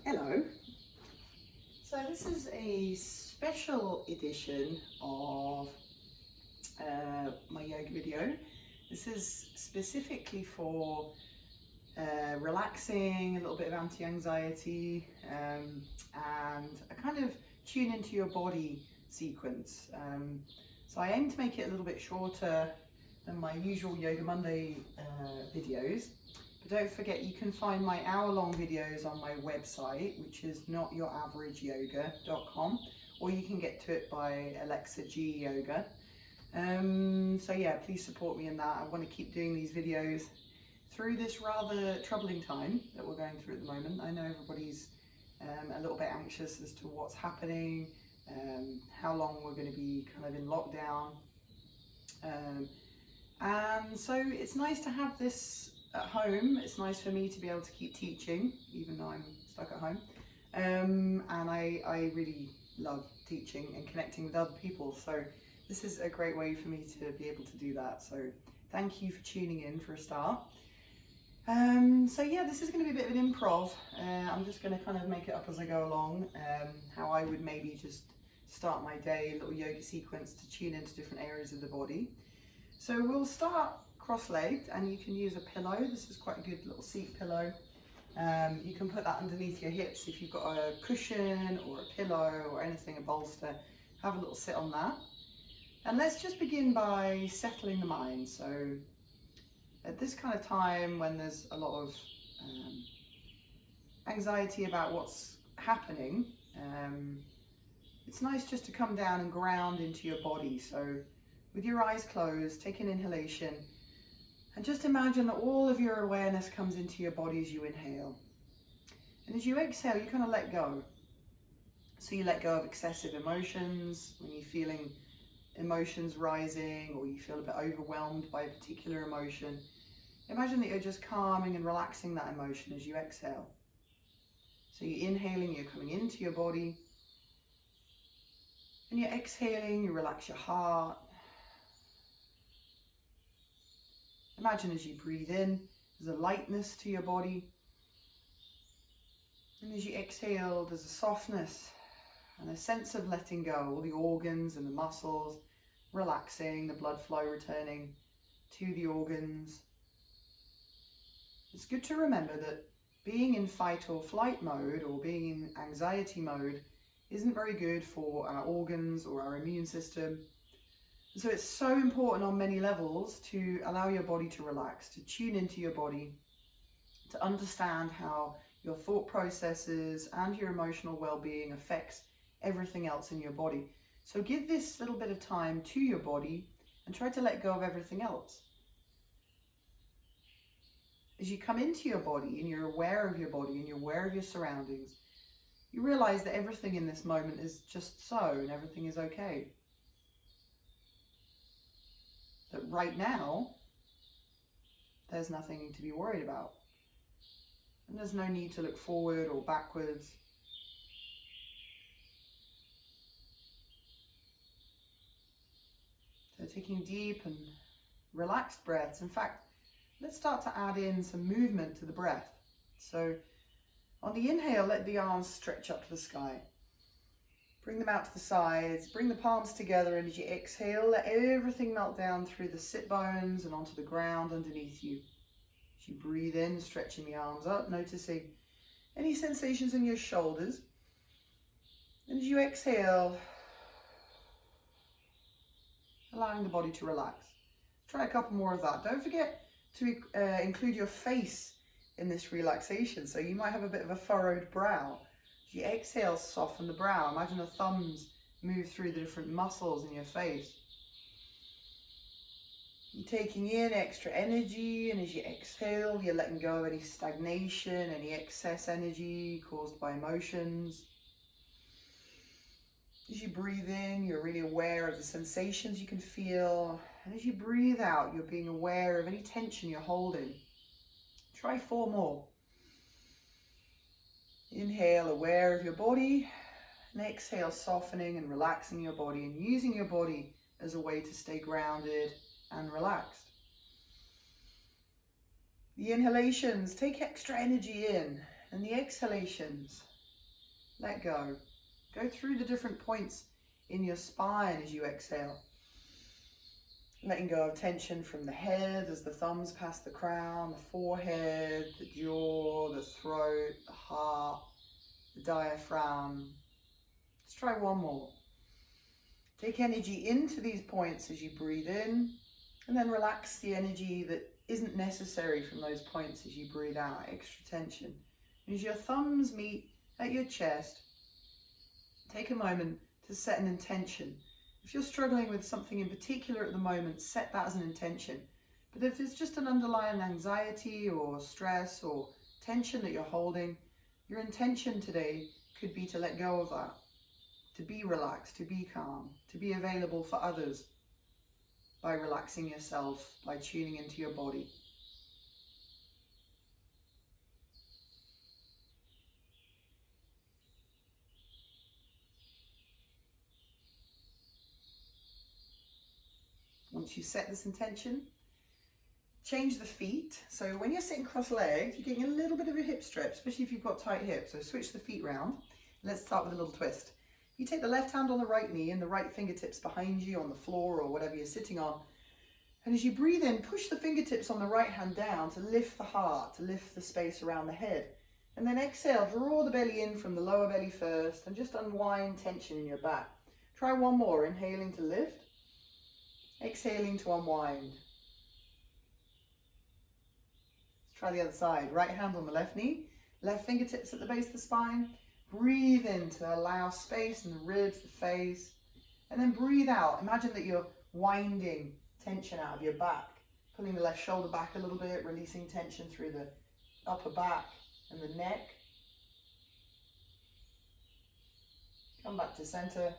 Hello. So this is a special edition of my yoga video. This is specifically for relaxing, a little bit of anti-anxiety, and a kind of tune into your body sequence. So I aim to make it a little bit shorter than my usual Yoga Monday videos. But don't forget, you can find my hour-long videos on my website, which is notyouraverageyoga.com, or you can get to it by Alexa G Yoga. So yeah, please support me in that. I want to keep doing these videos through this rather troubling time that we're going through at the moment. I know everybody's a little bit anxious as to what's happening, how long we're going to be kind of in lockdown. And so it's nice to have this at home. It's nice for me to be able to keep teaching, even though I'm stuck at home. And I really love teaching and connecting with other people. So this is a great way for me to be able to do that. So thank you for tuning in for a start. So yeah, this is going to be a bit of an improv. I'm just going to kind of make it up as I go along, how I would maybe just start my day, a little yoga sequence to tune into different areas of the body. So we'll start cross-legged, and you can use a pillow. This is quite a good little seat pillow. You can put that underneath your hips if you've got a cushion or a pillow or anything, a bolster. Have a little sit on that. And let's just begin by settling the mind. So at this kind of time when there's a lot of anxiety about what's happening, it's nice just to come down and ground into your body. So with your eyes closed, take an inhalation and just imagine that all of your awareness comes into your body as you inhale. And as you exhale, you kind of let go. So you let go of excessive emotions. When you're feeling emotions rising or you feel a bit overwhelmed by a particular emotion, imagine that you're just calming and relaxing that emotion as you exhale. So you're inhaling, you're coming into your body. And you're exhaling, you relax your heart. Imagine as you breathe in, there's a lightness to your body. And as you exhale, there's a softness and a sense of letting go, all the organs and the muscles, relaxing, the blood flow returning to the organs. It's good to remember that being in fight or flight mode or being in anxiety mode isn't very good for our organs or our immune system. So it's so important on many levels to allow your body to relax, to tune into your body, to understand how your thought processes and your emotional well-being affects everything else in your body. So give this little bit of time to your body and try to let go of everything else. As you come into your body and you're aware of your body and you're aware of your surroundings, you realize that everything in this moment is just so and everything is okay. That right now, there's nothing to be worried about. And there's no need to look forward or backwards. So taking deep and relaxed breaths. In fact, let's start to add in some movement to the breath. So on the inhale, let the arms stretch up to the sky. Bring them out to the sides, bring the palms together, and as you exhale, let everything melt down through the sit bones and onto the ground underneath you. As you breathe in, stretching the arms up, noticing any sensations in your shoulders. And as you exhale, allowing the body to relax. Try a couple more of that. Don't forget to include your face in this relaxation. So you might have a bit of a furrowed brow. As you exhale, soften the brow. Imagine the thumbs move through the different muscles in your face. You're taking in extra energy, and as you exhale, you're letting go of any stagnation, any excess energy caused by emotions. As you breathe in, you're really aware of the sensations you can feel. And as you breathe out, you're being aware of any tension you're holding. Try 4 more. Inhale, aware of your body, and exhale, softening and relaxing your body and using your body as a way to stay grounded and relaxed. The inhalations take extra energy in, and the exhalations let go. Go through the different points in your spine as you exhale. Letting go of tension from the head as the thumbs pass the crown, the forehead, the jaw, the throat, the heart, the diaphragm. Let's try one more. Take energy into these points as you breathe in, and then relax the energy that isn't necessary from those points as you breathe out, extra tension. And as your thumbs meet at your chest, take a moment to set an intention. If you're struggling with something in particular at the moment, set that as an intention. But if it's just an underlying anxiety or stress or tension that you're holding, your intention today could be to let go of that, to be relaxed, to be calm, to be available for others by relaxing yourself, by tuning into your body. Once you set this intention, change the feet. So when you're sitting cross-legged, you're getting a little bit of a hip stretch, especially if you've got tight hips. So switch the feet round. Let's start with a little twist. You take the left hand on the right knee and the right fingertips behind you on the floor or whatever you're sitting on. And as you breathe in, push the fingertips on the right hand down to lift the heart, to lift the space around the head. And then exhale, draw the belly in from the lower belly first and just unwind tension in your back. Try one more, inhaling to lift. Exhaling to unwind. Let's try the other side. Right hand on the left knee, left fingertips at the base of the spine. Breathe in to allow space in the ribs, the face. And then breathe out. Imagine that you're winding tension out of your back. Pulling the left shoulder back a little bit, releasing tension through the upper back and the neck. Come back to center.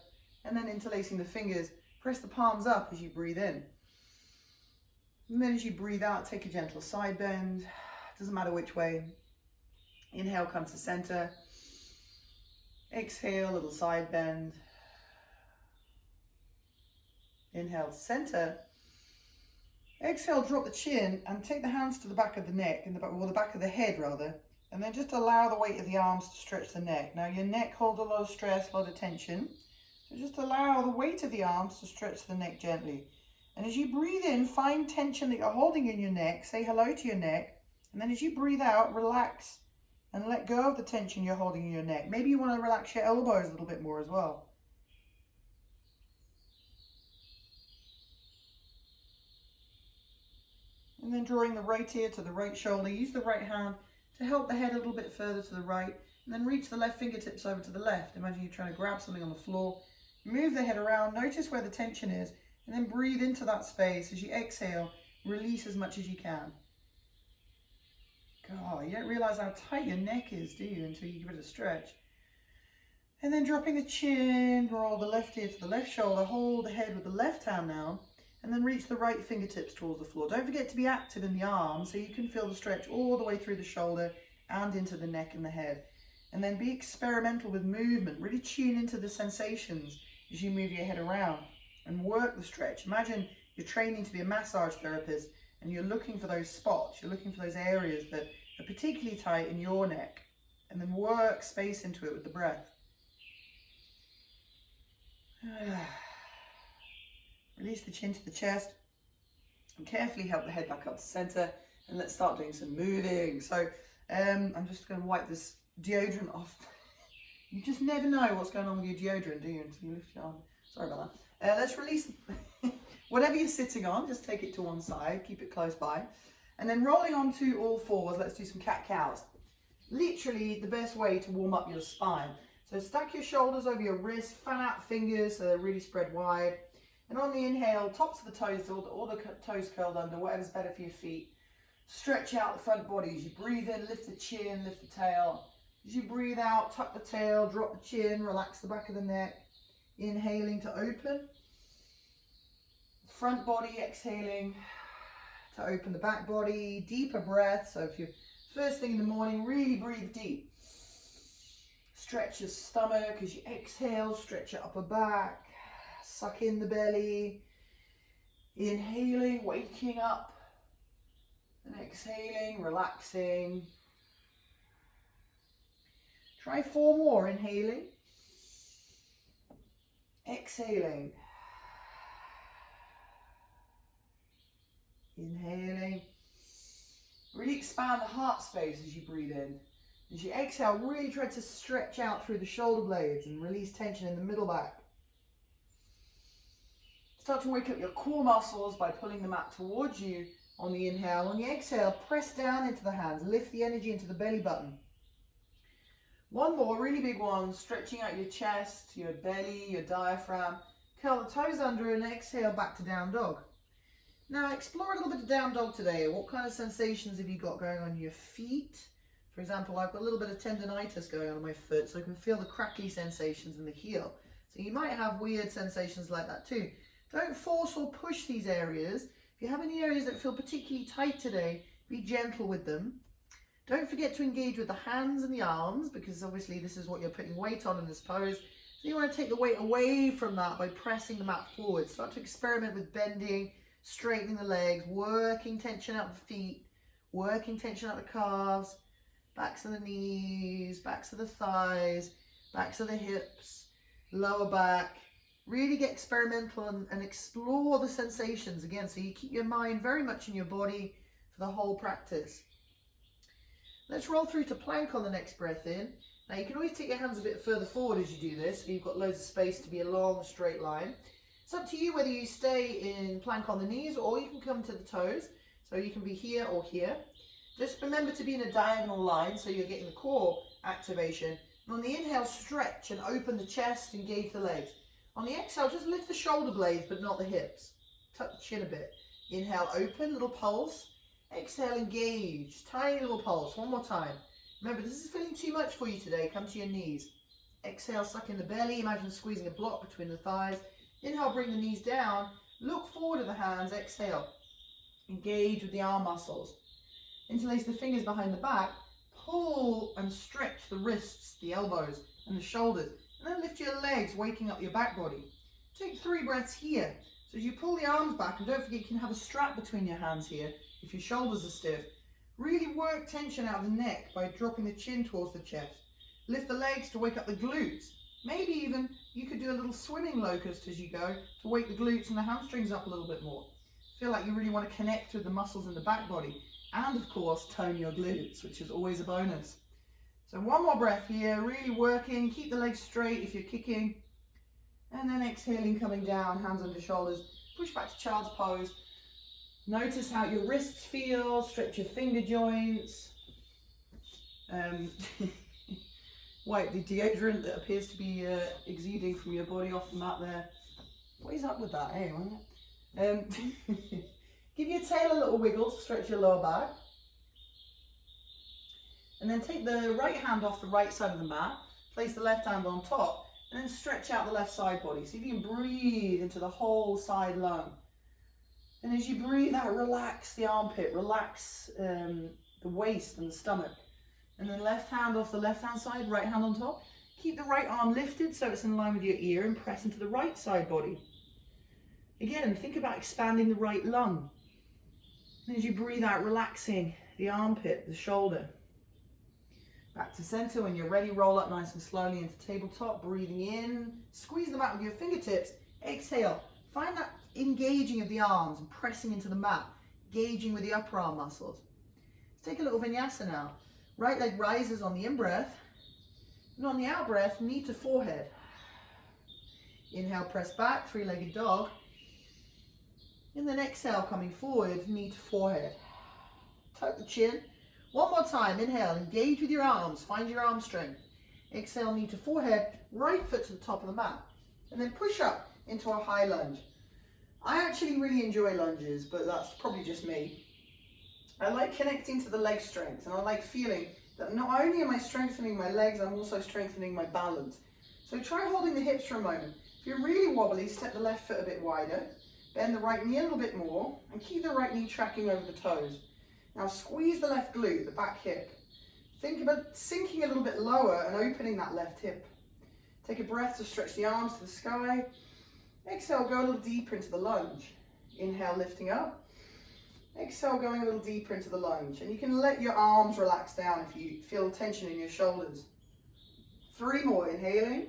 And then interlacing the fingers. Press the palms up as you breathe in. And then as you breathe out, take a gentle side bend. Doesn't matter which way. Inhale, come to center. Exhale, little side bend. Inhale to center. Exhale, drop the chin and take the hands to the back of the neck, or the back of the head rather. And then just allow the weight of the arms to stretch the neck. Now your neck holds a lot of stress, a lot of tension. So just allow the weight of the arms to stretch the neck gently. And as you breathe in, find tension that you're holding in your neck. Say hello to your neck. And then as you breathe out, relax and let go of the tension you're holding in your neck. Maybe you want to relax your elbows a little bit more as well. And then drawing the right ear to the right shoulder. Use the right hand to help the head a little bit further to the right. And then reach the left fingertips over to the left. Imagine you're trying to grab something on the floor. Move the head around, notice where the tension is, and then breathe into that space. As you exhale, release as much as you can. God, you don't realize how tight your neck is, do you, until you give it a stretch. And then dropping the chin, roll the left ear to the left shoulder, hold the head with the left hand now, and then reach the right fingertips towards the floor. Don't forget to be active in the arms so you can feel the stretch all the way through the shoulder and into the neck and the head. And then be experimental with movement. Really tune into the sensations as you move your head around and work the stretch. Imagine you're training to be a massage therapist and you're looking for those spots. You're looking for those areas that are particularly tight in your neck, and then work space into it with the breath. Release the chin to the chest and carefully help the head back up to center. And let's start doing some moving. So I'm just going to wipe this deodorant off. You just never know what's going on with your deodorant, do you, until you lift your arm. Sorry about that. Let's release whatever you're sitting on, just take it to one side, keep it close by. And then rolling onto all fours, let's do some cat-cows. Literally the best way to warm up your spine. So stack your shoulders over your wrists, fan out fingers so they're really spread wide. And on the inhale, tops of the toes, all the toes curled under, whatever's better for your feet. Stretch out the front body. As you breathe in, lift the chin, lift the tail. As you breathe out, tuck the tail, drop the chin, relax the back of the neck. Inhaling to open. Front body, exhaling to open the back body. Deeper breath. So if you're first thing in the morning, really breathe deep. Stretch your stomach as you exhale, stretch your upper back. Suck in the belly. Inhaling, waking up. And exhaling, relaxing. Try 4 more, inhaling. Exhaling. Inhaling. Really expand the heart space as you breathe in. As you exhale, really try to stretch out through the shoulder blades and release tension in the middle back. Start to wake up your core muscles by pulling the mat towards you on the inhale. On the exhale, press down into the hands. Lift the energy into the belly button. One more, really big one. Stretching out your chest, your belly, your diaphragm. Curl the toes under and exhale back to down dog. Now explore a little bit of down dog today. What kind of sensations have you got going on your feet? For example, I've got a little bit of tendonitis going on my foot, so I can feel the crackly sensations in the heel. So you might have weird sensations like that too. Don't force or push these areas. If you have any areas that feel particularly tight today, be gentle with them. Don't forget to engage with the hands and the arms, because obviously this is what you're putting weight on in this pose. So you want to take the weight away from that by pressing the mat forward. Start to experiment with bending, straightening the legs, working tension out the feet, working tension out the calves, backs of the knees, backs of the thighs, backs of the hips, lower back. Really get experimental and explore the sensations again, so you keep your mind very much in your body for the whole practice. Let's roll through to plank on the next breath in. Now you can always take your hands a bit further forward as you do this, so you've got loads of space to be a long straight line. It's up to you whether you stay in plank on the knees or you can come to the toes, so you can be here or here. Just remember to be in a diagonal line so you're getting the core activation. And on the inhale, stretch and open the chest, engage the legs. On the exhale, just lift the shoulder blades but not the hips. Tuck the chin a bit. Inhale, open, little pulse. Exhale, engage, tiny little pulse. One more time. Remember, this is feeling too much for you today. Come to your knees. Exhale, suck in the belly. Imagine squeezing a block between the thighs. Inhale, bring the knees down. Look forward to the hands. Exhale. Engage with the arm muscles. Interlace the fingers behind the back. Pull and stretch the wrists, the elbows, and the shoulders. And then lift your legs, waking up your back body. Take 3 breaths here. So as you pull the arms back, and don't forget you can have a strap between your hands here if your shoulders are stiff. Really work tension out of the neck by dropping the chin towards the chest. Lift the legs to wake up the glutes. Maybe even you could do a little swimming locust as you go to wake the glutes and the hamstrings up a little bit more. Feel like you really want to connect with the muscles in the back body. And of course, tone your glutes, which is always a bonus. So one more breath here, really working. Keep the legs straight if you're kicking. And then exhaling, coming down, hands under shoulders. Push back to child's pose. Notice how your wrists feel, stretch your finger joints. Wipe the deodorant that appears to be exuding from your body off the mat there. What is up with that, eh? Give your tail a little wiggle to stretch your lower back. And then take the right hand off the right side of the mat, place the left hand on top, and then stretch out the left side body. See if you can breathe into the whole side lung. And as you breathe out, relax the armpit, relax the waist and the stomach. And then left hand off the left hand side, right hand on top. Keep the right arm lifted so it's in line with your ear and press into the right side body. Again, think about expanding the right lung. And as you breathe out, relaxing the armpit, the shoulder. Back to center. When you're ready, roll up nice and slowly into tabletop, breathing in. Squeeze them out with your fingertips. Exhale. Find that engaging of the arms and pressing into the mat, engaging with the upper arm muscles. Let's take a little vinyasa now. Right leg rises on the in-breath, and on the out-breath, knee to forehead. Inhale, press back, 3-legged dog. And then exhale, coming forward, knee to forehead. Tuck the chin. One more time, inhale, engage with your arms, find your arm strength. Exhale, knee to forehead, right foot to the top of the mat. And then push up into a high lunge. I actually really enjoy lunges, but that's probably just me. I like connecting to the leg strength, and I like feeling that not only am I strengthening my legs, I'm also strengthening my balance. So try holding the hips for a moment. If you're really wobbly, step the left foot a bit wider, bend the right knee a little bit more, and keep the right knee tracking over the toes. Now squeeze the left glute, the back hip. Think about sinking a little bit lower and opening that left hip. Take a breath to stretch the arms to the sky. Exhale, go a little deeper into the lunge. Inhale, lifting up. Exhale, going a little deeper into the lunge. And you can let your arms relax down if you feel tension in your shoulders. 3 more, inhaling,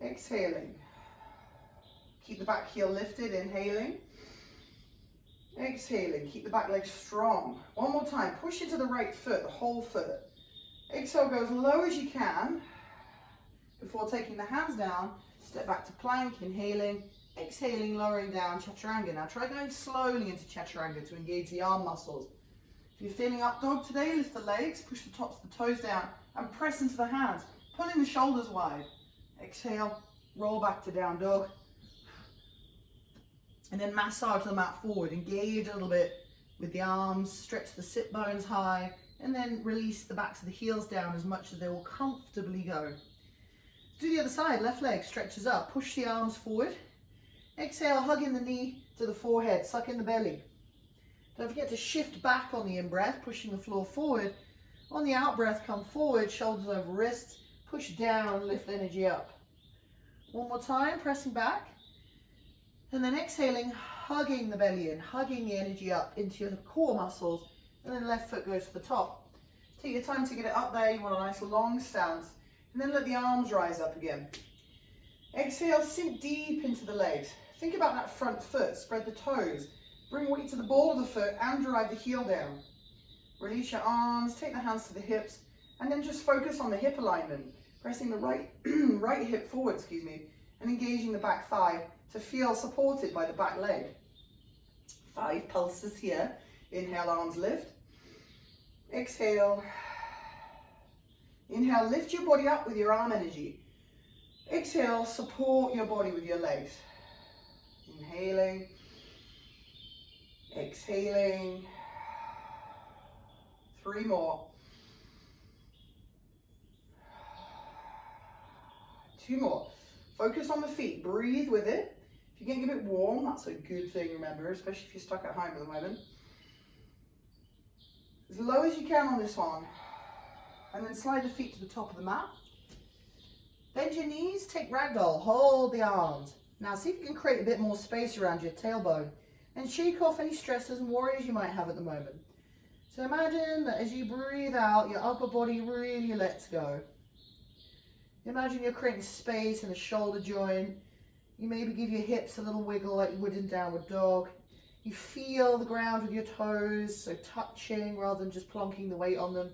exhaling. Keep the back heel lifted, inhaling, exhaling. Keep the back leg strong. One more time, push into the right foot, the whole foot. Exhale, go as low as you can. Before taking the hands down, step back to plank, inhaling, exhaling, lowering down, chaturanga. Now try going slowly into chaturanga to engage the arm muscles. If you're feeling up dog today, lift the legs, push the tops of the toes down, and press into the hands, pulling the shoulders wide. Exhale, roll back to down dog. And then massage the mat forward, engage a little bit with the arms, stretch the sit bones high, and then release the backs of the heels down as much as they will comfortably go. Do the other side, left leg stretches up, push the arms forward. Exhale, hugging the knee to the forehead, suck in the belly. Don't forget to shift back on the in-breath, pushing the floor forward. On the out-breath, come forward, shoulders over wrists, push down, lift energy up. One more time, pressing back. And then exhaling, hugging the belly in, hugging the energy up into your core muscles. And then left foot goes to the top. Take your time to get it up there. You want a nice long stance. And then let the arms rise up again. Exhale, sink deep into the legs. Think about that front foot, spread the toes. Bring weight to the ball of the foot and drive the heel down. Release your arms, take the hands to the hips, and then just focus on the hip alignment. Pressing the right hip forward, and engaging the back thigh to feel supported by the back leg. 5 pulses here. Inhale, arms lift. Exhale. Inhale, lift your body up with your arm energy. Exhale, support your body with your legs. Inhaling. Exhaling. 3 more. 2 more. Focus on the feet. Breathe with it. If you're getting a bit warm, that's a good thing, remember, especially if you're stuck at home at the moment. As low as you can on this one. And then slide the feet to the top of the mat. Bend your knees, take ragdoll, hold the arms. Now see if you can create a bit more space around your tailbone and shake off any stresses and worries you might have at the moment. So imagine that as you breathe out, your upper body really lets go. Imagine you're creating space in the shoulder joint. You maybe give your hips a little wiggle like you would in downward dog. You feel the ground with your toes, so touching rather than just plonking the weight on them.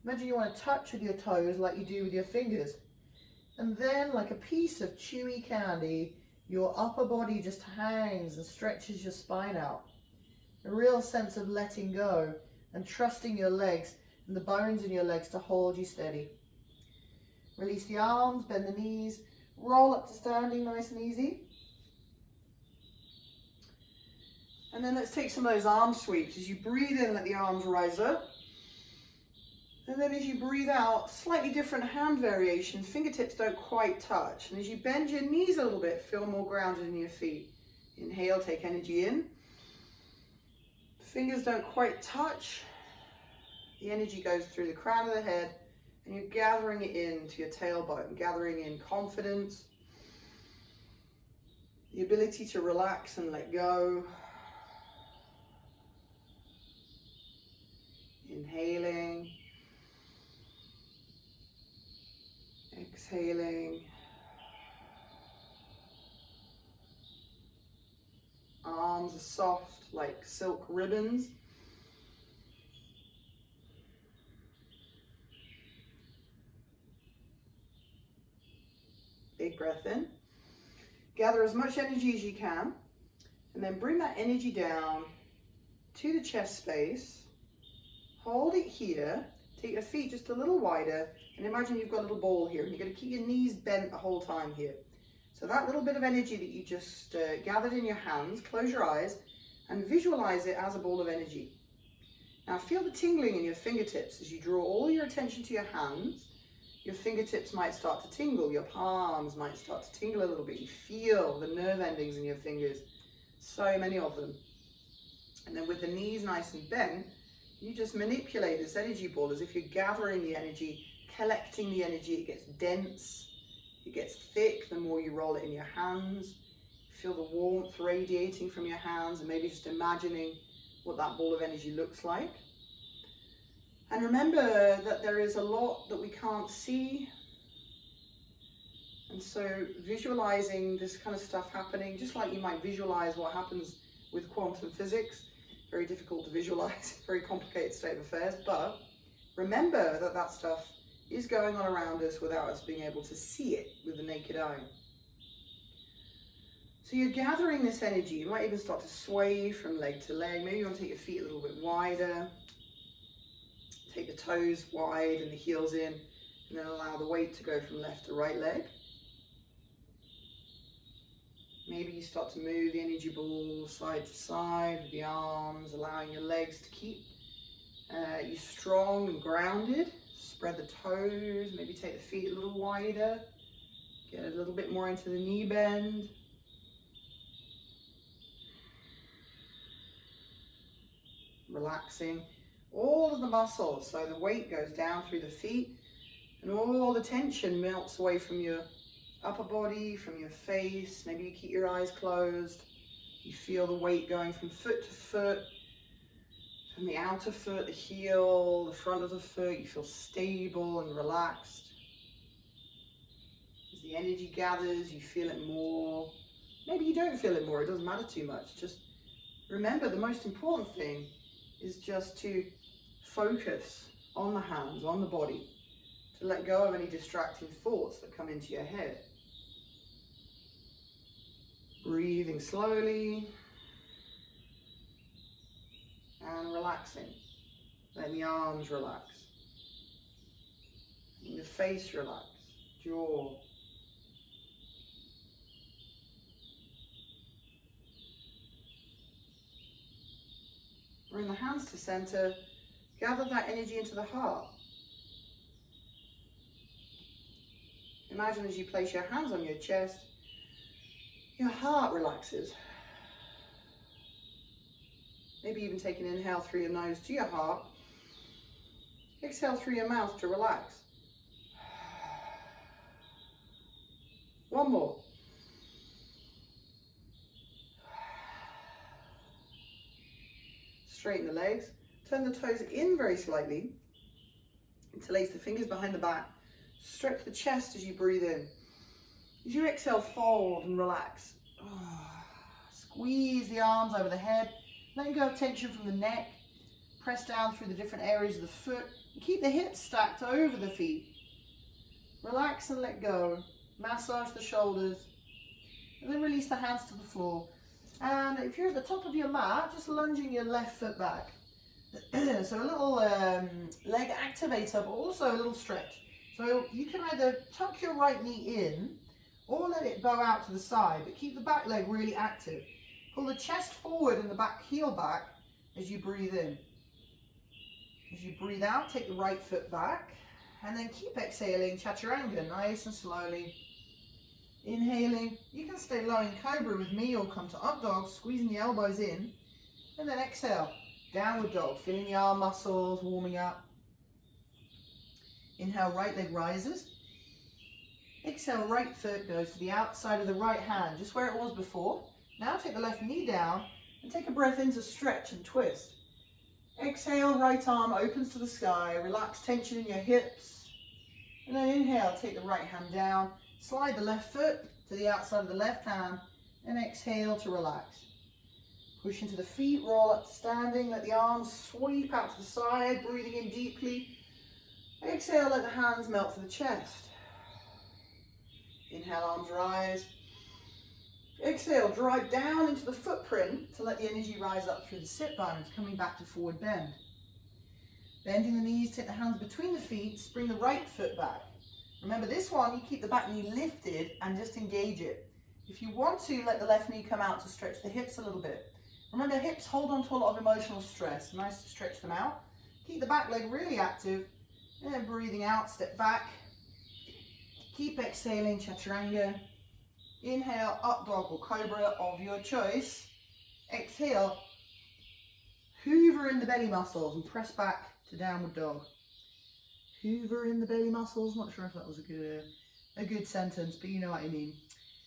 Imagine you want to touch with your toes like you do with your fingers. And then, like a piece of chewy candy, your upper body just hangs and stretches your spine out. A real sense of letting go and trusting your legs and the bones in your legs to hold you steady. Release the arms, bend the knees, roll up to standing nice and easy. And then let's take some of those arm sweeps. As you breathe in, let the arms rise up. And then as you breathe out, slightly different hand variation. Fingertips don't quite touch. And as you bend your knees a little bit, feel more grounded in your feet. Inhale, take energy in. Fingers don't quite touch. The energy goes through the crown of the head and you're gathering it into your tailbone, gathering in confidence, the ability to relax and let go. Inhaling. Exhaling. Arms are soft like silk ribbons. Big breath in. Gather as much energy as you can, and then bring that energy down to the chest space. Hold it here. Take your feet just a little wider, and imagine you've got a little ball here, and you're going to keep your knees bent the whole time here. So that little bit of energy that you just gathered in your hands, close your eyes and visualize it as a ball of energy. Now feel the tingling in your fingertips as you draw all your attention to your hands. Your fingertips might start to tingle, your palms might start to tingle a little bit. You feel the nerve endings in your fingers, so many of them. And then with the knees nice and bent, you just manipulate this energy ball as if you're gathering the energy, collecting the energy. It gets dense, it gets thick the more you roll it in your hands. Feel the warmth radiating from your hands and maybe just imagining what that ball of energy looks like. And remember that there is a lot that we can't see And so visualizing this kind of stuff happening, just like you might visualize what happens with quantum physics, very difficult to visualize, very complicated state of affairs, but remember that that stuff is going on around us without us being able to see it with the naked eye. So you're gathering this energy. You might even start to sway from leg to leg. Maybe you want to take your feet a little bit wider. Take the toes wide and the heels in, and then allow the weight to go from left to right leg. Maybe you start to move the energy ball side to side with the arms, allowing your legs to keep you strong and grounded. Spread the toes, maybe take the feet a little wider. Get a little bit more into the knee bend. Relaxing all of the muscles, so the weight goes down through the feet and all the tension melts away from your upper body, from your face. Maybe you keep your eyes closed. You feel the weight going from foot to foot, from the outer foot, the heel, the front of the foot. You feel stable and relaxed. As the energy gathers, you feel it more. Maybe you don't feel it more, it doesn't matter too much. Just remember, the most important thing is just to focus on the hands, on the body, to let go of any distracting thoughts that come into your head. Breathing slowly and relaxing. Letting the arms relax. Letting the face relax. Jaw. Bring the hands to center. Gather that energy into the heart. Imagine as you place your hands on your chest, your heart relaxes. Maybe even take an inhale through your nose to your heart. Exhale through your mouth to relax. One more. Straighten the legs. Turn the toes in very slightly. Interlace the fingers behind the back. Stretch the chest as you breathe in. As you exhale, fold and relax. Squeeze the arms over the head. Letting go of tension from the neck. Press down through the different areas of the foot. And keep the hips stacked over the feet. Relax and let go. Massage the shoulders. And then release the hands to the floor. And if you're at the top of your mat, just lunging your left foot back. So a little leg activator, but also a little stretch. So you can either tuck your right knee in or let it bow out to the side, but keep the back leg really active. Pull the chest forward and the back heel back as you breathe in. As you breathe out, take the right foot back and then keep exhaling, chaturanga, nice and slowly. Inhaling, you can stay low in cobra with me or come to up dog, squeezing the elbows in, and then exhale, downward dog, feeling the arm muscles warming up. Inhale, right leg rises. Exhale, right foot goes to the outside of the right hand, just where it was before. Now take the left knee down and take a breath in to stretch and twist. Exhale, right arm opens to the sky, relax tension in your hips. And then inhale, take the right hand down, slide the left foot to the outside of the left hand, and exhale to relax. Push into the feet, roll up to standing, let the arms sweep out to the side, breathing in deeply. Exhale, let the hands melt to the chest. Inhale, arms rise. Exhale, drive down into the footprint to let the energy rise up through the sit bones, coming back to forward bend. Bending the knees, take the hands between the feet, spring the right foot back. Remember this one, you keep the back knee lifted and just engage it. If you want to, let the left knee come out to stretch the hips a little bit. Remember, hips hold on to a lot of emotional stress. Nice to stretch them out. Keep the back leg really active. And then breathing out, step back. Keep exhaling, chaturanga. Inhale, up dog or cobra of your choice. Exhale, hoover in the belly muscles and press back to downward dog. Hoover in the belly muscles. Not sure if that was a good sentence, but you know what I mean.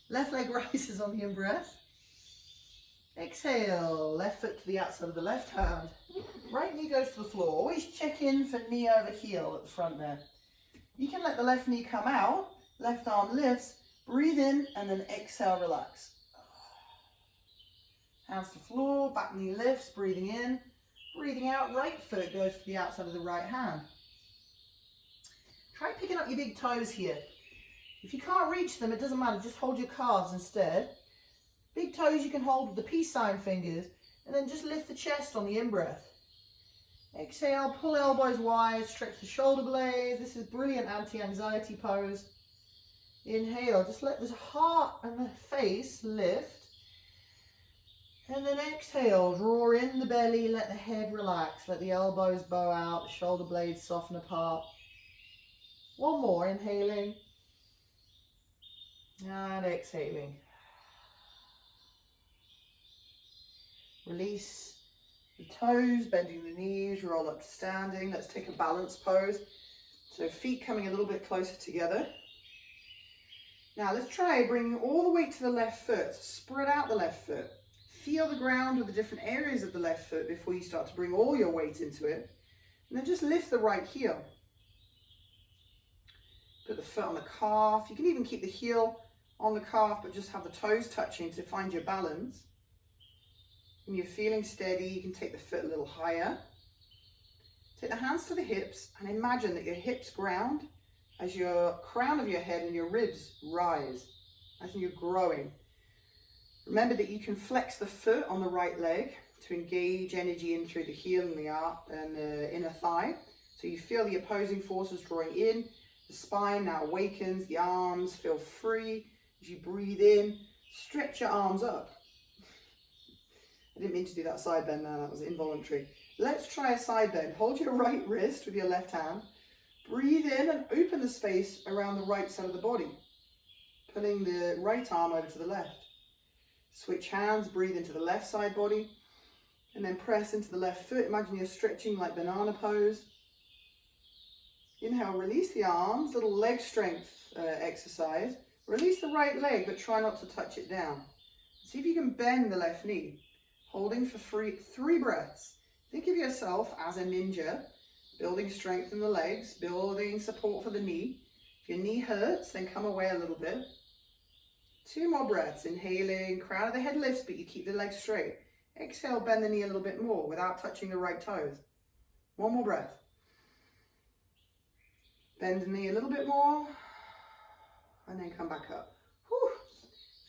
Left leg rises on the in-breath. Exhale, left foot to the outside of the left hand. Right knee goes to the floor. Always check in for knee over heel at the front there. You can let the left knee come out. Left arm lifts. Breathe in and then exhale, relax. Hands to floor, back knee lifts, breathing in. Breathing out, right foot goes to the outside of the right hand. Try picking up your big toes here. If you can't reach them, it doesn't matter, just hold your calves instead. Big toes you can hold with the peace sign fingers, and then just lift the chest on the in-breath. Exhale, pull elbows wide, stretch the shoulder blades. This is brilliant anti-anxiety pose. Inhale, just let the heart and the face lift. And then exhale, draw in the belly, let the head relax, let the elbows bow out, the shoulder blades soften apart. One more, inhaling and exhaling. Release the toes, bending the knees, roll up to standing. Let's take a balanced pose. So feet coming a little bit closer together. Now let's try bringing all the weight to the left foot. Spread out the left foot. Feel the ground with the different areas of the left foot before you start to bring all your weight into it. And then just lift the right heel. Put the foot on the calf. You can even keep the heel on the calf, but just have the toes touching to find your balance. When you're feeling steady, you can take the foot a little higher. Take the hands to the hips and imagine that your hips ground as your crown of your head and your ribs rise, as you're growing. Remember that you can flex the foot on the right leg to engage energy in through the heel and the inner thigh. So you feel the opposing forces drawing in. The spine now awakens, the arms feel free. As you breathe in, stretch your arms up. I didn't mean to do that side bend there, that was involuntary. Let's try a side bend. Hold your right wrist with your left hand. Breathe in and open the space around the right side of the body. Pulling the right arm over to the left. Switch hands, breathe into the left side body. And then press into the left foot. Imagine you're stretching like banana pose. Inhale, release the arms, little leg strength exercise. Release the right leg, but try not to touch it down. See if you can bend the left knee. Holding for three breaths. Think of yourself as a ninja, building strength in the legs, building support for the knee. If your knee hurts, then come away a little bit. 2 more breaths. Inhaling, crown of the head lifts, but you keep the legs straight. Exhale, bend the knee a little bit more without touching the right toes. 1 more breath. Bend the knee a little bit more, and then come back up. Whew.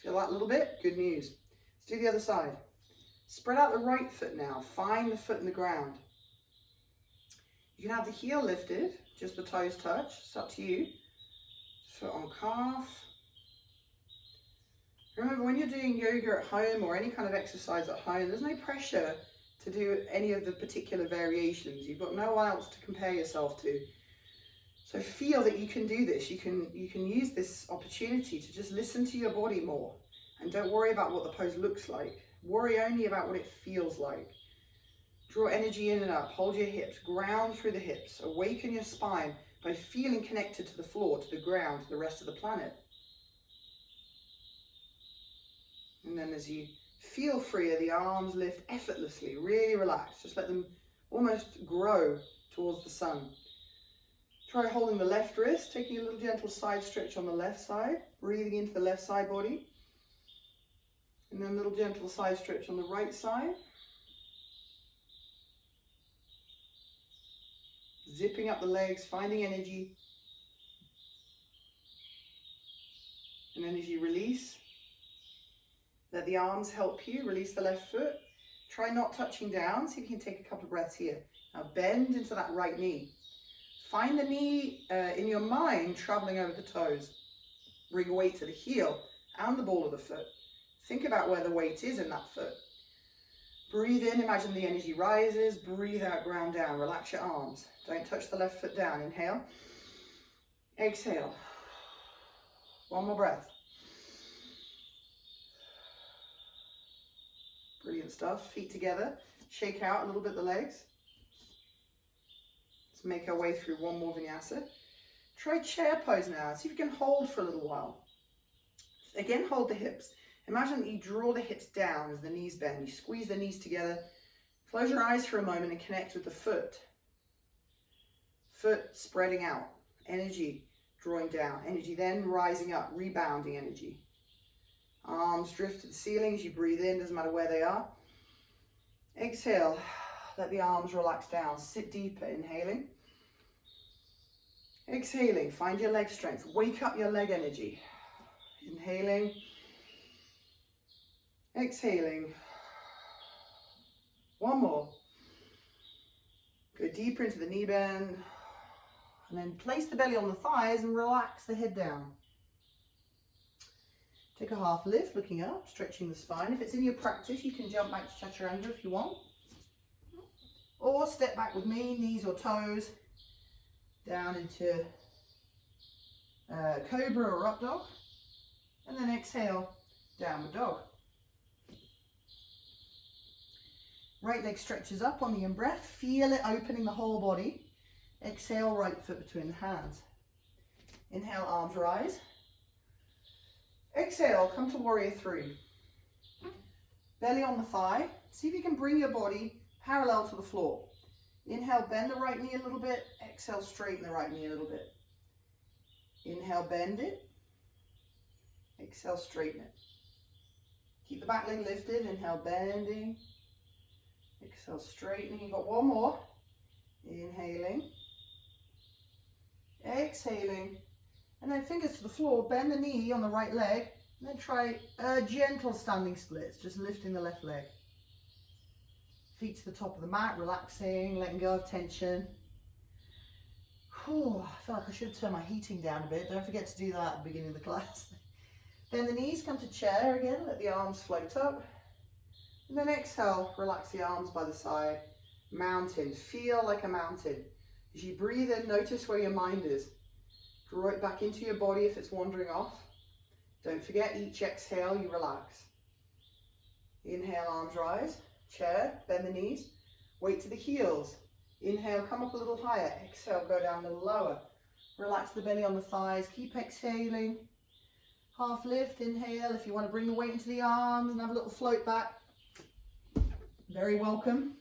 Feel that a little bit? Good news. Let's do the other side. Spread out the right foot now. Find the foot in the ground. You can have the heel lifted, just the toes touch. It's up to you. Foot on calf. Remember, when you're doing yoga at home or any kind of exercise at home, there's no pressure to do any of the particular variations. You've got no one else to compare yourself to. So feel that you can do this. You can use this opportunity to just listen to your body more. And don't worry about what the pose looks like. Worry only about what it feels like. Draw energy in and up. Hold your hips. Ground through the hips. Awaken your spine by feeling connected to the floor, to the ground, to the rest of the planet. And then as you feel freer, the arms lift effortlessly. Really relax. Just let them almost grow towards the sun. Try holding the left wrist, taking a little gentle side stretch on the left side. Breathing into the left side body. And then a little gentle side stretch on the right side. Zipping up the legs, finding energy. And then as you release, let the arms help you. Release the left foot. Try not touching down. See if you can take a couple of breaths here. Now bend into that right knee. Find the knee in your mind traveling over the toes. Bring weight to the heel and the ball of the foot. Think about where the weight is in that foot. Breathe in, imagine the energy rises. Breathe out, ground down. Relax your arms. Don't touch the left foot down. Inhale. Exhale. 1 more breath. Brilliant stuff. Feet together. Shake out a little bit the legs. Let's make our way through 1 more vinyasa. Try chair pose now. See if you can hold for a little while. Again, hold the hips. Imagine that you draw the hips down as the knees bend. You squeeze the knees together. Close your eyes for a moment and connect with the foot. Foot spreading out. Energy drawing down. Energy then rising up, rebounding energy. Arms drift to the ceiling as you breathe in, doesn't matter where they are. Exhale, let the arms relax down. Sit deeper, inhaling. Exhaling, find your leg strength. Wake up your leg energy. Inhaling. Exhaling. One more. Go deeper into the knee bend. And then place the belly on the thighs and relax the head down. Take a half lift, looking up, stretching the spine. If it's in your practice, you can jump back to Chaturanga if you want. Or step back with me, knees or toes, down into Cobra or Up Dog. And then exhale, Downward Dog. Right leg stretches up on the in-breath. Feel it opening the whole body. Exhale, right foot between the hands. Inhale, arms rise. Exhale, come to Warrior 3. Belly on the thigh. See if you can bring your body parallel to the floor. Inhale, bend the right knee a little bit. Exhale, straighten the right knee a little bit. Inhale, bend it. Exhale, straighten it. Keep the back leg lifted. Inhale, bending. Exhale, straightening. You've got one more. Inhaling. Exhaling. And then fingers to the floor. Bend the knee on the right leg. And then try gentle standing splits. Just lifting the left leg. Feet to the top of the mat. Relaxing. Letting go of tension. Whew, I feel like I should turn my heating down a bit. Don't forget to do that at the beginning of the class. Bend the knees. Come to chair again. Let the arms float up. And then exhale, relax the arms by the side. Mountain, feel like a mountain. As you breathe in, notice where your mind is. Draw it back into your body if it's wandering off. Don't forget, each exhale, you relax. Inhale, arms rise. Chair, bend the knees. Weight to the heels. Inhale, come up a little higher. Exhale, go down a little lower. Relax the belly on the thighs. Keep exhaling. Half lift, inhale. If you want to bring the weight into the arms and have a little float back, very welcome.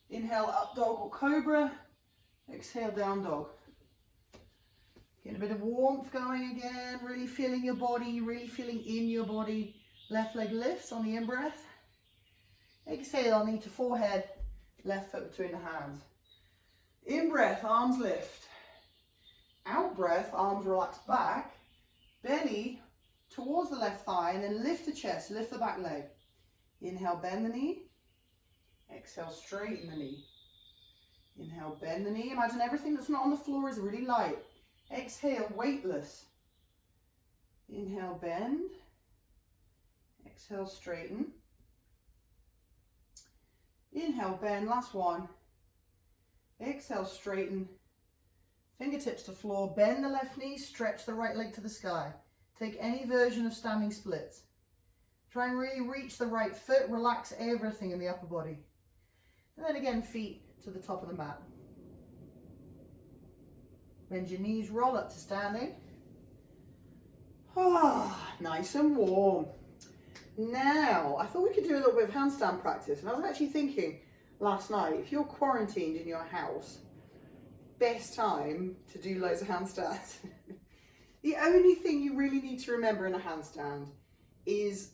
Inhale, Up Dog or Cobra. Exhale, Down Dog. Getting a bit of warmth going again. Really feeling your body, really feeling in your body. Left leg lifts on the in-breath. Exhale, knee to forehead. Left foot between the hands. In-breath, arms lift. Out-breath, arms relax back. Belly towards the left thigh and then lift the chest, lift the back leg. Inhale, bend the knee. Exhale, straighten the knee. Inhale, bend the knee. Imagine everything that's not on the floor is really light. Exhale, weightless. Inhale, bend. Exhale, straighten. Inhale, bend. Last one. Exhale, straighten. Fingertips to floor. Bend the left knee. Stretch the right leg to the sky. Take any version of standing splits. Try and really reach the right foot. Relax everything in the upper body. And then again, feet to the top of the mat. Bend your knees, roll up to standing. Ah, nice and warm. Now, I thought we could do a little bit of handstand practice. And I was actually thinking last night, if you're quarantined in your house, best time to do loads of handstands. The only thing you really need to remember in a handstand is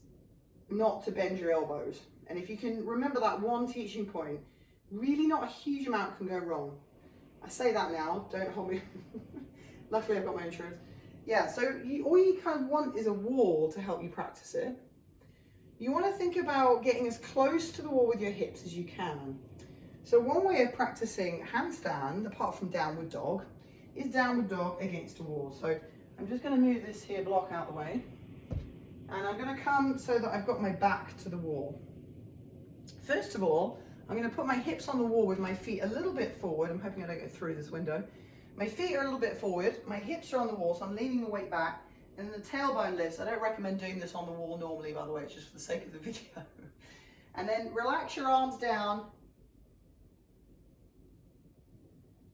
not to bend your elbows. And if you can remember that one teaching point, really not a huge amount can go wrong. I say that now, don't hold me. Luckily I've got my insurance. Yeah, so all you kind of want is a wall to help you practice it. You want to think about getting as close to the wall with your hips as you can. So one way of practicing handstand, apart from downward dog, is downward dog against a wall. So I'm just going to move this here block out of the way. And I'm going to come so that I've got my back to the wall. First of all, I'm going to put my hips on the wall with my feet a little bit forward. I'm hoping I don't get through this window. My feet are a little bit forward. My hips are on the wall, so I'm leaning the weight back. And the tailbone lifts. I don't recommend doing this on the wall normally, by the way. It's just for the sake of the video. And then relax your arms down.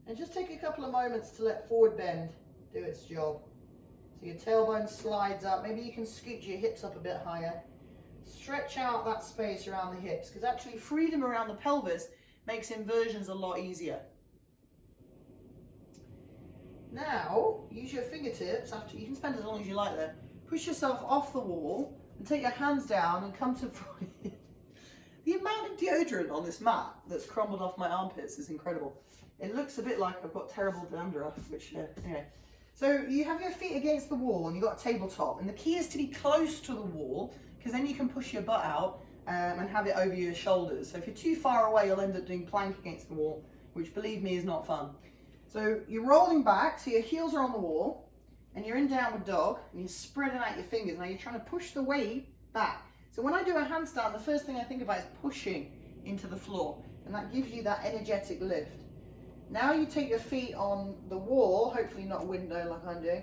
And just take a couple of moments to let forward bend do its job. So your tailbone slides up. Maybe you can scoot your hips up a bit higher. Stretch out that space around the hips, because actually freedom around the pelvis makes inversions a lot easier. Now, use your fingertips, after you can spend as long as you like there. Push yourself off the wall and take your hands down and come to the amount of deodorant on this mat that's crumbled off my armpits is incredible. It looks a bit like I've got terrible dandruff, which, anyway. So you have your feet against the wall and you've got a tabletop, and the key is to be close to the wall, because then you can push your butt out and have it over your shoulders. So if you're too far away, you'll end up doing plank against the wall, which, believe me, is not fun. So you're rolling back, so your heels are on the wall, and you're in downward dog, and you're spreading out your fingers. Now you're trying to push the weight back. So when I do a handstand, the first thing I think about is pushing into the floor, and that gives you that energetic lift. Now you take your feet on the wall, hopefully not a window like I'm doing,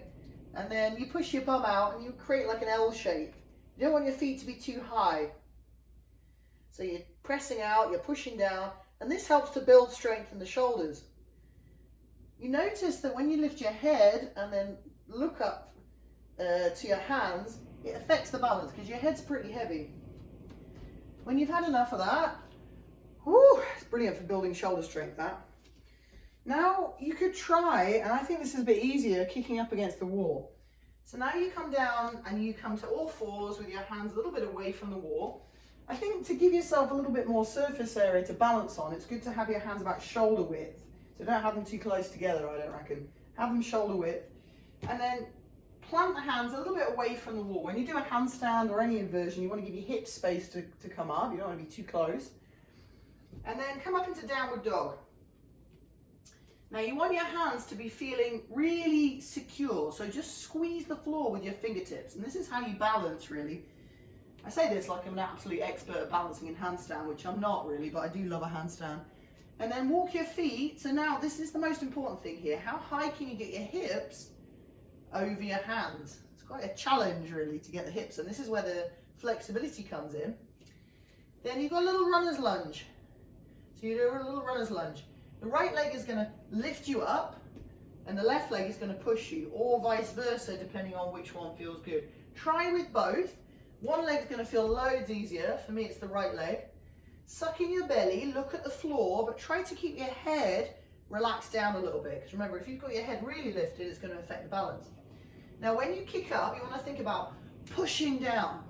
and then you push your bum out and you create like an L shape. You don't want your feet to be too high. So you're pressing out, you're pushing down, and this helps to build strength in the shoulders. You notice that when you lift your head and then look up to your hands, it affects the balance because your head's pretty heavy. When you've had enough of that, whoo, it's brilliant for building shoulder strength, that. Now you could try, and I think this is a bit easier, kicking up against the wall. So now you come down and you come to all fours with your hands a little bit away from the wall. I think to give yourself a little bit more surface area to balance on, it's good to have your hands about shoulder width. So don't have them too close together, I don't reckon. Have them shoulder width. And then plant the hands a little bit away from the wall. When you do a handstand or any inversion, you want to give your hips space to come up. You don't want to be too close. And then come up into downward dog. Now you want your hands to be feeling really secure, so just squeeze the floor with your fingertips, and this is how you balance, really. I say this like I'm an absolute expert at balancing in handstand, which I'm not really, but I do love a handstand. And then walk your feet. So now this is the most important thing here. How high can you get your hips over your hands? It's quite a challenge, really, to get the hips, and this is where the flexibility comes in. Then you've got a little runner's lunge. So you do a little runner's lunge. The right leg is going to lift you up and the left leg is going to push you, or vice versa, depending on which one feels good. Try with both. One leg's going to feel loads easier. For me, it's the right leg. Suck in your belly, look at the floor, but try to keep your head relaxed down a little bit. Because remember, if you've got your head really lifted, it's going to affect the balance. Now, when you kick up, you want to think about pushing down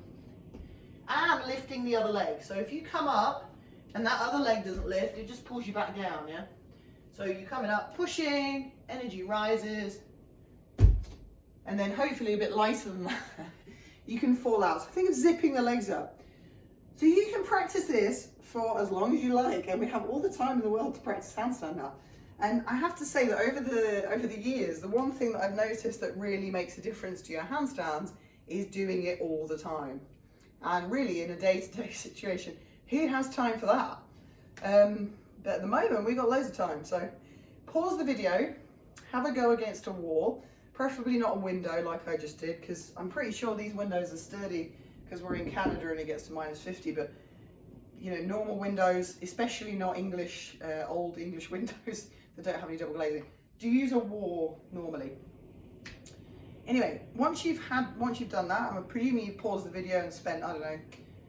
and lifting the other leg. So if you come up and that other leg doesn't lift, it just pulls you back down, yeah? So you're coming up, pushing, energy rises, and then hopefully a bit lighter than that, you can fall out. So think of zipping the legs up. So you can practice this for as long as you like, and we have all the time in the world to practice handstand now. And I have to say that over the years, the one thing that I've noticed that really makes a difference to your handstands is doing it all the time. And really, in a day-to-day situation, who has time for that? But at the moment, we've got loads of time. So pause the video, have a go against a wall, preferably not a window like I just did, because I'm pretty sure these windows are sturdy because we're in Canada and it gets to -50. But you know, normal windows, especially not English, old English windows that don't have any double glazing, do use a wall normally. Anyway, once you've done that, I'm presuming you've paused the video and spent, I don't know,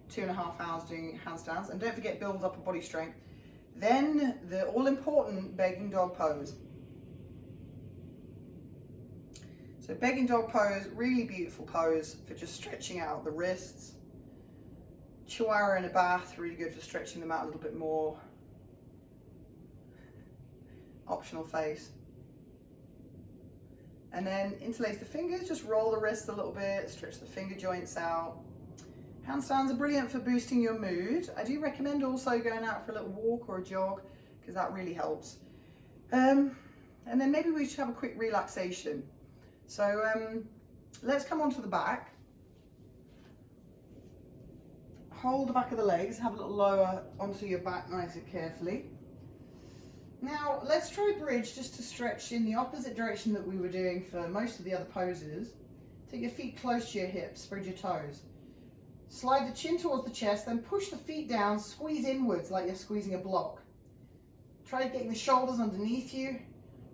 2.5 hours doing handstands, and don't forget build up a body strength. Then the all-important begging dog pose. So begging dog pose, really beautiful pose for just stretching out the wrists. Chihuahua in a bath, really good for stretching them out a little bit more. Optional face. And then interlace the fingers, just roll the wrists a little bit, stretch the finger joints out. Handstands are brilliant for boosting your mood. I do recommend also going out for a little walk or a jog, because that really helps. And then maybe we should have a quick relaxation. So let's come onto the back. Hold the back of the legs, have a little lower onto your back nice and carefully. Now let's try bridge, just to stretch in the opposite direction that we were doing for most of the other poses. Take your feet close to your hips, spread your toes. Slide the chin towards the chest, then push the feet down, squeeze inwards like you're squeezing a block. Try getting the shoulders underneath you,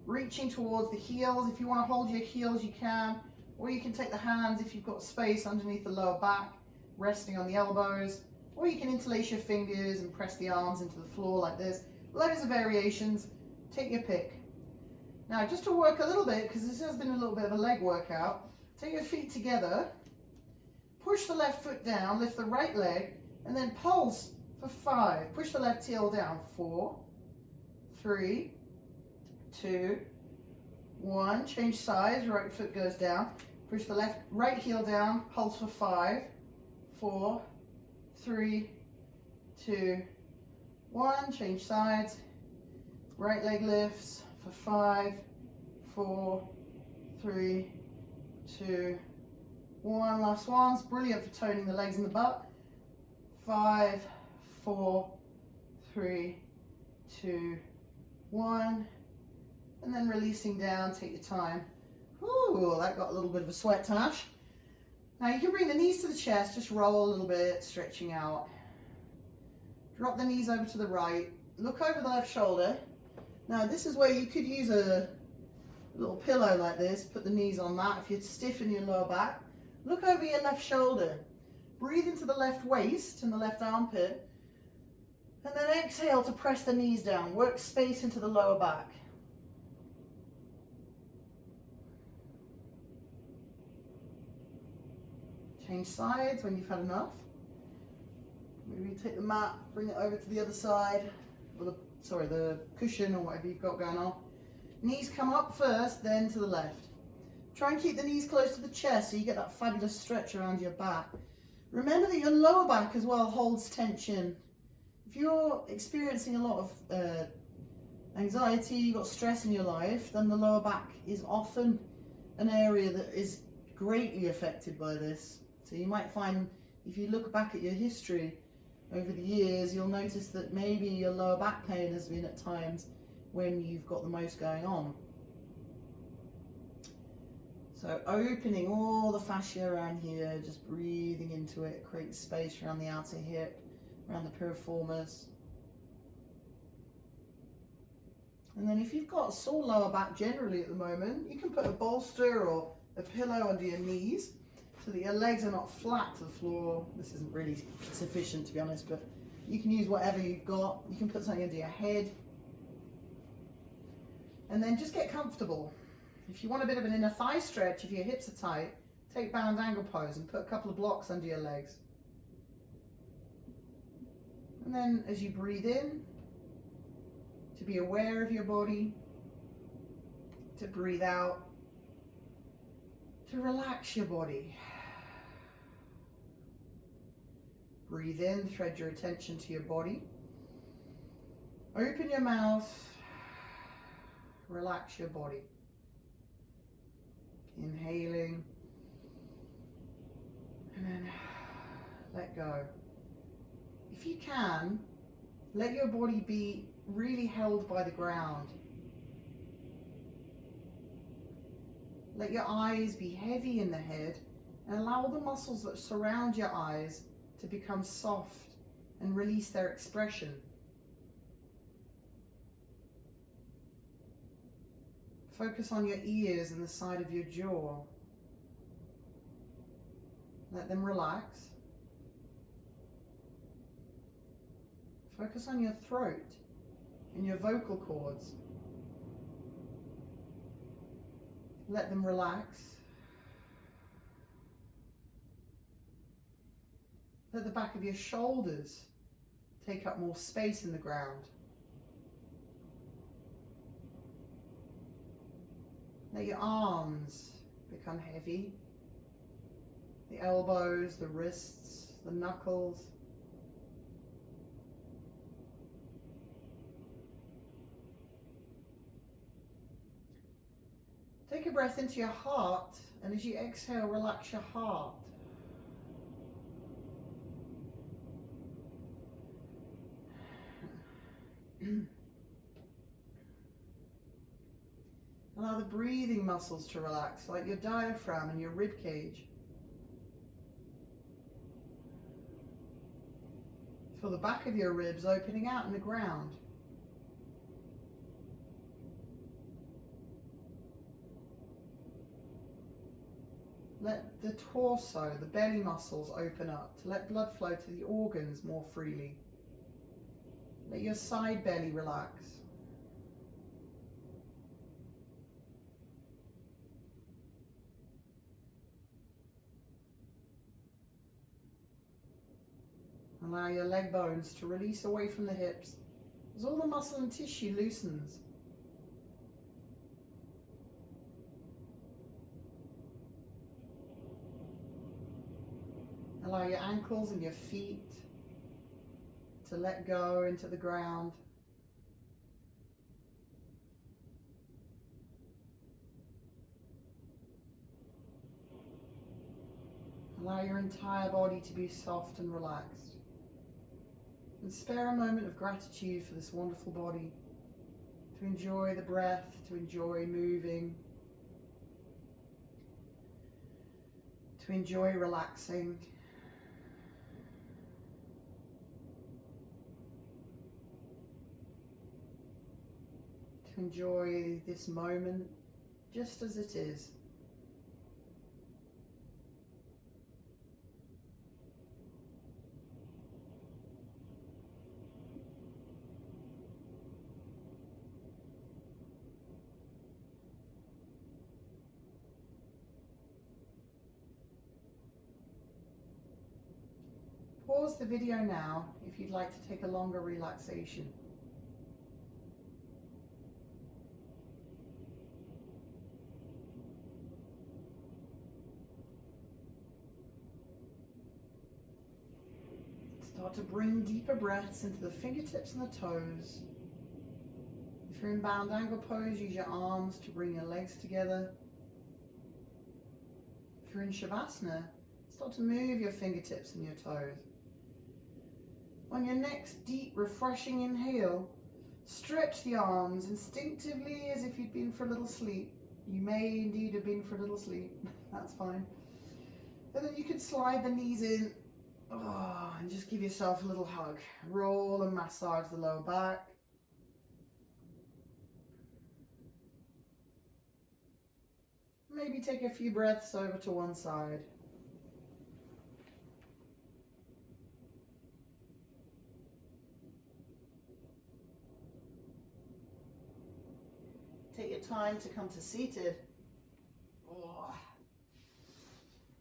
reaching towards the heels. If you want to hold your heels, you can, or you can take the hands if you've got space underneath the lower back, resting on the elbows, or you can interlace your fingers and press the arms into the floor like this. Loads of variations, take your pick. Now, just to work a little bit, because this has been a little bit of a leg workout, take your feet together, push the left foot down, lift the right leg, and then pulse for 5. Push the left heel down. 4, 3, 2, 1. Change sides, right foot goes down. Push the right heel down, pulse for 5, 4, 3, 2, 1. Change sides. Right leg lifts for 5, 4, 3, 2, 1. Last ones. Brilliant for toning the legs and the butt. 5, 4, 3, 2, 1. And then releasing down, take your time. Ooh, that got a little bit of a sweat touch. Now you can bring the knees to the chest, just roll a little bit, stretching out. Drop the knees over to the right. Look over the left shoulder. Now this is where you could use a little pillow like this, put the knees on that if you're stiff in your lower back. Look over your left shoulder. Breathe into the left waist and the left armpit. And then exhale to press the knees down. Work space into the lower back. Change sides when you've had enough. Maybe take the mat, bring it over to the other side, or the cushion or whatever you've got going on. Knees come up first, then to the left. Try and keep the knees close to the chest so you get that fabulous stretch around your back. Remember that your lower back as well holds tension. If you're experiencing a lot of anxiety, you've got stress in your life, then the lower back is often an area that is greatly affected by this. So you might find, if you look back at your history over the years, you'll notice that maybe your lower back pain has been at times when you've got the most going on. So opening all the fascia around here, just breathing into it, create space around the outer hip, around the piriformis. And then if you've got a sore lower back generally at the moment, you can put a bolster or a pillow under your knees so that your legs are not flat to the floor. This isn't really sufficient, to be honest, but you can use whatever you've got. You can put something under your head. And then just get comfortable. If you want a bit of an inner thigh stretch, if your hips are tight, take bound angle pose and put a couple of blocks under your legs. And then as you breathe in, to be aware of your body, to breathe out, to relax your body. Breathe in, thread your attention to your body. Open your mouth, relax your body. Inhaling, and then let go. If you can, let your body be really held by the ground. Let your eyes be heavy in the head and allow the muscles that surround your eyes to become soft and release their expression. Focus on your ears and the side of your jaw. Let them relax. Focus on your throat and your vocal cords. Let them relax. Let the back of your shoulders take up more space in the ground. Let your arms become heavy. The elbows, the wrists, the knuckles. Take a breath into your heart, and as you exhale, relax your heart. Allow the breathing muscles to relax, like your diaphragm and your rib cage. Feel the back of your ribs opening out in the ground. Let the torso, the belly muscles open up to let blood flow to the organs more freely. Let your side belly relax. Allow your leg bones to release away from the hips as all the muscle and tissue loosens. Allow your ankles and your feet to let go into the ground. Allow your entire body to be soft and relaxed. And spare a moment of gratitude for this wonderful body, to enjoy the breath, to enjoy moving, to enjoy relaxing. To enjoy this moment just as it is. Pause the video now if you'd like to take a longer relaxation. Start to bring deeper breaths into the fingertips and the toes. If you're in bound angle pose, use your arms to bring your legs together. If you're in Shavasana, start to move your fingertips and your toes. On your next deep, refreshing inhale, stretch the arms instinctively as if you'd been for a little sleep. You may indeed have been for a little sleep, that's fine. And then you can slide the knees in and just give yourself a little hug. Roll and massage the lower back. Maybe take a few breaths over to one side. Take your time to come to seated.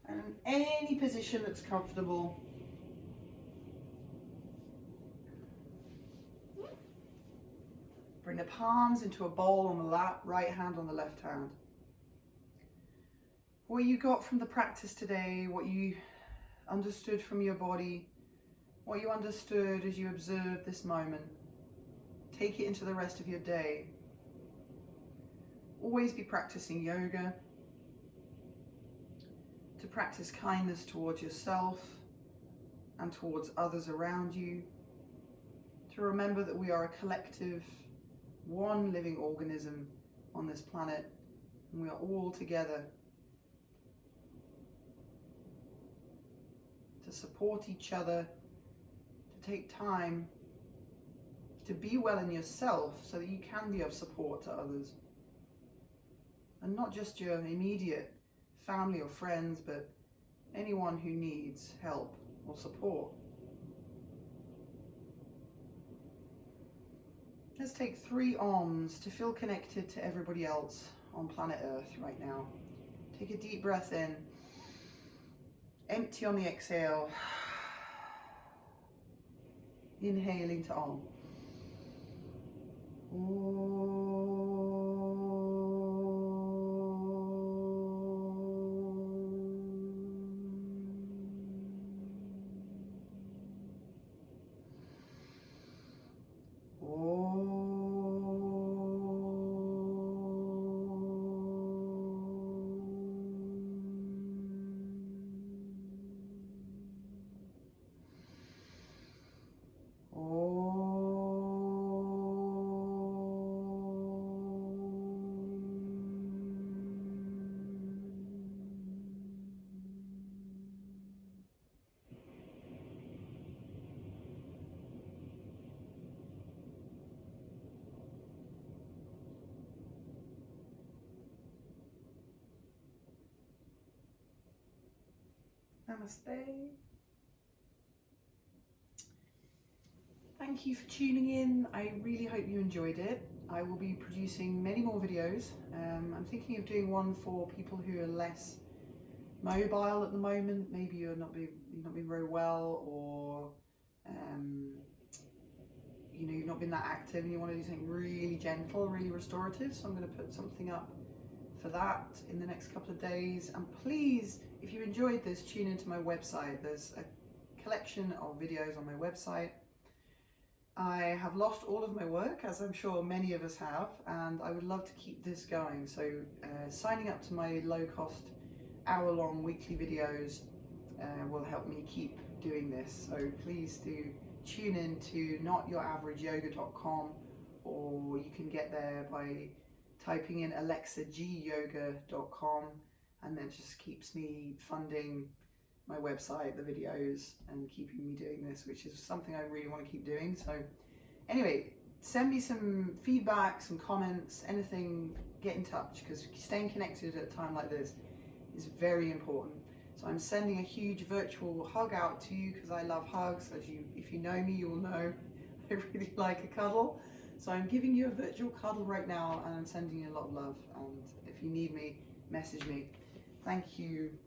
And any position that's comfortable. Bring the palms into a bowl on the lap, right hand on the left hand. What you got from the practice today, what you understood from your body, what you understood as you observed this moment, take it into the rest of your day. Always be practicing yoga, to practice kindness towards yourself and towards others around you, to remember that we are a collective, one living organism on this planet, and we are all together to support each other, to take time to be well in yourself so that you can be of support to others. And not just your immediate family or friends, but anyone who needs help or support. Let's take 3 Oms to feel connected to everybody else on planet Earth right now. Take a deep breath in. Empty on the exhale. Inhaling to Om. Namaste. Thank you for tuning in. I really hope you enjoyed it. I will be producing many more videos. I'm thinking of doing one for people who are less mobile at the moment. Maybe you're not being very well, or you know, you've not been that active and you want to do something really gentle, really restorative. So I'm going to put something up for that in the next couple of days. And please, if you enjoyed this, tune into my website. There's a collection of videos on my website. I have lost all of my work, as I'm sure many of us have, and I would love to keep this going. So signing up to my low-cost hour-long weekly videos will help me keep doing this. So please do tune in to notyouraverage-yoga.com, or you can get there by typing in alexagyoga.com, and that just keeps me funding my website, the videos, and keeping me doing this, which is something I really want to keep doing. So anyway, send me some feedback, some comments, anything, get in touch, because staying connected at a time like this is very important. So I'm sending a huge virtual hug out to you because I love hugs. If you know me, you will know I really like a cuddle. So I'm giving you a virtual cuddle right now, and I'm sending you a lot of love. And if you need me, message me. Thank you.